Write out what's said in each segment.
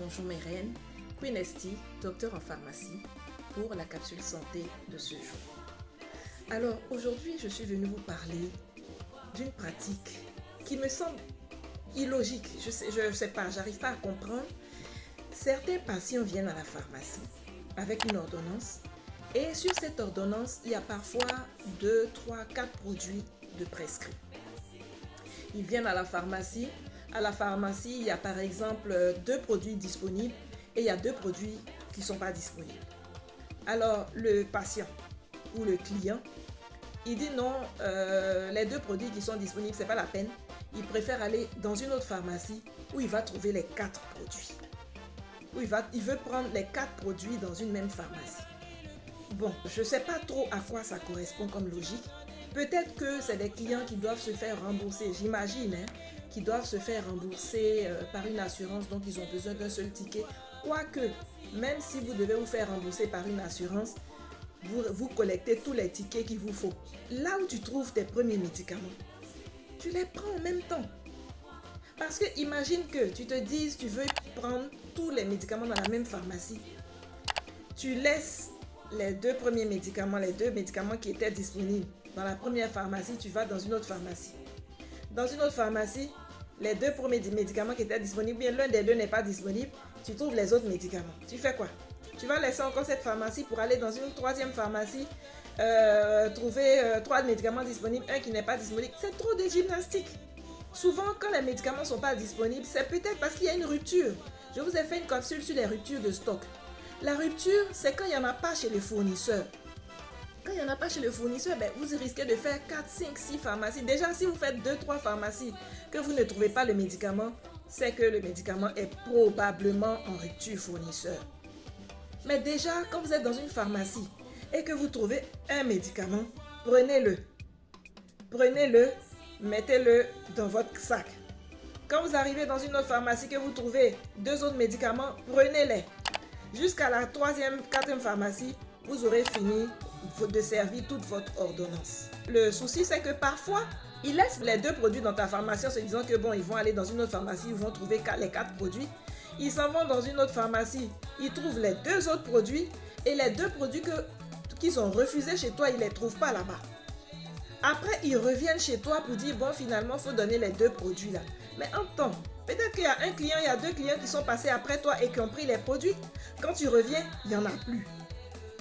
bonjour mes reines, Queen Esti, docteur en pharmacie, pour la capsule santé de ce jour. Alors aujourd'hui, je suis venue vous parler d'une pratique qui me semble illogique. Je sais pas, j'arrive pas à comprendre. Certains patients viennent à la pharmacie avec une ordonnance et sur cette ordonnance, il y a parfois 2, 3, 4 produits de prescrits. Ils viennent à la pharmacie. À la pharmacie, il y a par exemple 2 produits disponibles et il y a 2 produits qui ne sont pas disponibles. Alors, le patient ou le client, il dit non, les 2 produits qui sont disponibles, ce n'est pas la peine. Il préfère aller dans une autre pharmacie où il va trouver les 4 produits. Il veut prendre les 4 produits dans une même pharmacie. Bon, je ne sais pas trop à quoi ça correspond comme logique. Peut-être que c'est des clients qui doivent se faire rembourser, j'imagine, qui doivent se faire rembourser par une assurance, donc ils ont besoin d'un seul ticket. Quoique, même si vous devez vous faire rembourser par une assurance, vous collectez tous les tickets qu'il vous faut. Là où tu trouves tes premiers médicaments, tu les prends en même temps. Parce que imagine que tu te dises, tu veux prendre tous les médicaments dans la même pharmacie. Tu laisses les 2 premiers médicaments, les 2 médicaments qui étaient disponibles dans la première pharmacie, tu vas dans une autre pharmacie. Dans une autre pharmacie, les 2 premiers médicaments qui étaient disponibles, bien l'un des 2 n'est pas disponible, tu trouves les autres médicaments. Tu fais quoi? Tu vas laisser encore cette pharmacie pour aller dans une 3e pharmacie, trouver 3 médicaments disponibles, un qui n'est pas disponible. C'est trop de gymnastique. Souvent, quand les médicaments ne sont pas disponibles, c'est peut-être parce qu'il y a une rupture. Je vous ai fait une capsule sur les ruptures de stock. La rupture, c'est quand il n'y en a pas chez les fournisseurs. Quand il n'y en a pas chez le fournisseur, vous risquez de faire 4, 5, 6 pharmacies. Déjà, si vous faites 2, 3 pharmacies que vous ne trouvez pas le médicament, c'est que le médicament est probablement en rupture fournisseur. Mais déjà, quand vous êtes dans une pharmacie et que vous trouvez un médicament, prenez-le. Prenez-le, mettez-le dans votre sac. Quand vous arrivez dans une autre pharmacie que vous trouvez 2 autres médicaments, prenez-les. Jusqu'à la 3e, 4e pharmacie, vous aurez fini de servir toute votre ordonnance. Le souci, c'est que parfois, ils laissent les 2 produits dans ta pharmacie en se disant que bon, ils vont aller dans une autre pharmacie, ils vont trouver les 4 produits. Ils s'en vont dans une autre pharmacie, ils trouvent les 2 autres produits et les 2 produits qu'ils ont refusés chez toi, ils ne les trouvent pas là-bas. Après, ils reviennent chez toi pour dire bon, finalement, il faut donner les 2 produits là. Mais en temps, peut-être qu'il y a un client, il y a 2 clients qui sont passés après toi et qui ont pris les produits. Quand tu reviens, il n'y en a plus.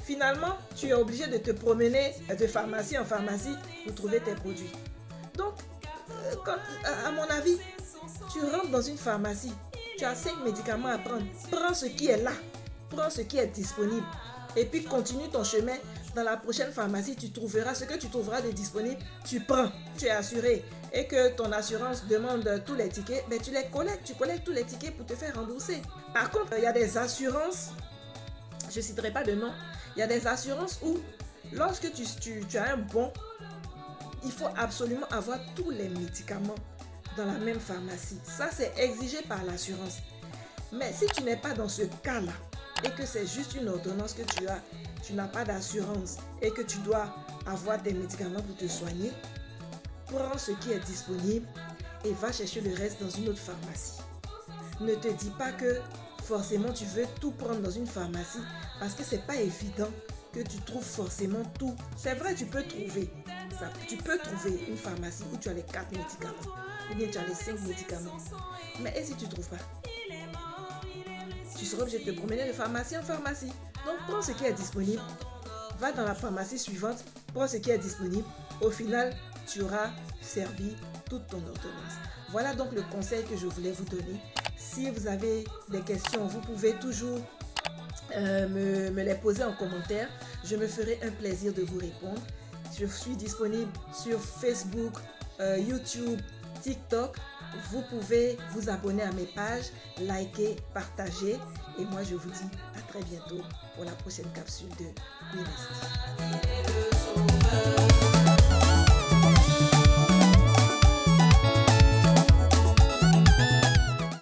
Finalement, tu es obligé de te promener de pharmacie en pharmacie pour trouver tes produits. Donc, à mon avis, tu rentres dans une pharmacie, tu as 5 médicaments à prendre. Prends ce qui est là, prends ce qui est disponible et puis continue ton chemin. Dans la prochaine pharmacie, tu trouveras ce que tu trouveras de disponible, tu prends, tu es assuré. Et que ton assurance demande tous les tickets, tu les collectes, tu collectes tous les tickets pour te faire rembourser. Par contre, il y a des assurances, je ne citerai pas de nom, il y a des assurances où lorsque tu as un bon, il faut absolument avoir tous les médicaments dans la même pharmacie. Ça, c'est exigé par l'assurance. Mais si tu n'es pas dans ce cas-là et que c'est juste une ordonnance que tu n'as pas d'assurance et que tu dois avoir des médicaments pour te soigner, prends ce qui est disponible et va chercher le reste dans une autre pharmacie. Ne te dis pas que forcément tu veux tout prendre dans une pharmacie parce que c'est pas évident que tu trouves forcément tout. C'est vrai, tu peux trouver une pharmacie où tu as les 4 médicaments ou bien tu as les 5 médicaments. Mais et si tu ne trouves pas? Tu seras obligé de te promener de pharmacie en pharmacie. Donc prends ce qui est disponible, va dans la pharmacie suivante, prends ce qui est disponible. Au final, tu auras servi toute ton ordonnance. Voilà donc le conseil que je voulais vous donner. Si vous avez des questions, vous pouvez toujours me les poser en commentaire. Je me ferai un plaisir de vous répondre. Je suis disponible sur Facebook, YouTube, TikTok. Vous pouvez vous abonner à mes pages, liker, partager. Et moi, je vous dis à très bientôt pour la prochaine capsule de Queen Esti.